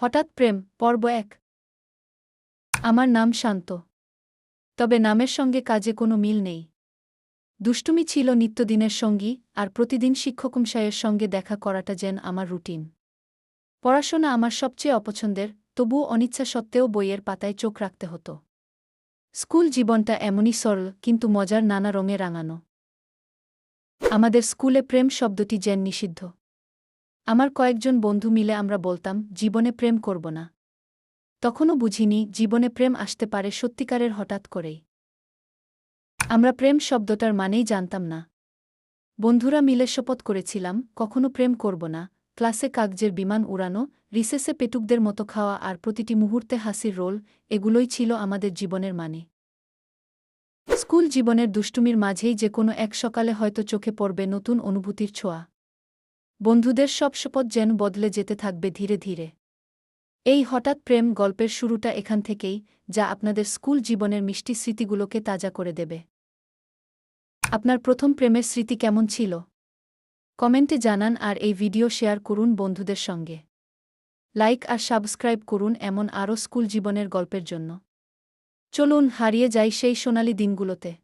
হঠাৎ প্রেম পর্ব ১। আমার নাম শান্ত। তবে নামের সঙ্গে কাজে কোনো মিল নেই। দুষ্টুমি ছিল নিত্যদিনের সঙ্গী, আর প্রতিদিন শিক্ষকমশায়ের সঙ্গে দেখা করাটা যেন আমার রুটিন। পড়াশোনা আমার সবচেয়ে অপছন্দের, তবুও অনিচ্ছা সত্ত্বেও বইয়ের পাতায় চোখ রাখতে হতো। স্কুল জীবনটা এমনই সরল, কিন্তু মজার নানা রঙে রাঙানো। আমাদের স্কুলে প্রেম শব্দটি যেন নিষিদ্ধ। আমার কয়েকজন বন্ধু মিলে আমরা বলতাম, জীবনে প্রেম করব না। তখনও বুঝিনি, জীবনে প্রেম আসতে পারে সত্যিকারের হঠাৎ করেই। আমরা প্রেম শব্দটার মানেই জানতাম না। বন্ধুরা মিলে শপথ করেছিলাম, কখনো প্রেম করব না। ক্লাসে কাগজের বিমান উড়ানো, রিসেসে পেটুকদের মতো খাওয়া আর প্রতিটি মুহূর্তে হাসির রোল, এগুলোই ছিল আমাদের জীবনের মানে। স্কুল জীবনের দুষ্টুমির মাঝেই যে কোনো এক সকালে হয়তো চোখে পড়বে নতুন অনুভূতির ছোঁয়া। বন্ধুদের সব শপথ যেন বদলে যেতে থাকবে ধীরে ধীরে। এই হঠাৎ প্রেম গল্পের শুরুটা এখান থেকেই, যা আপনাদের স্কুল জীবনের মিষ্টি স্মৃতিগুলোকে তাজা করে দেবে। আপনার প্রথম প্রেমের স্মৃতি কেমন ছিল? কমেন্টে জানান আর এই ভিডিও শেয়ার করুন বন্ধুদের সঙ্গে। লাইক আর সাবস্ক্রাইব করুন এমন আরও স্কুল জীবনের গল্পের জন্য। চলুন হারিয়ে যাই সেই সোনালি দিনগুলোতে।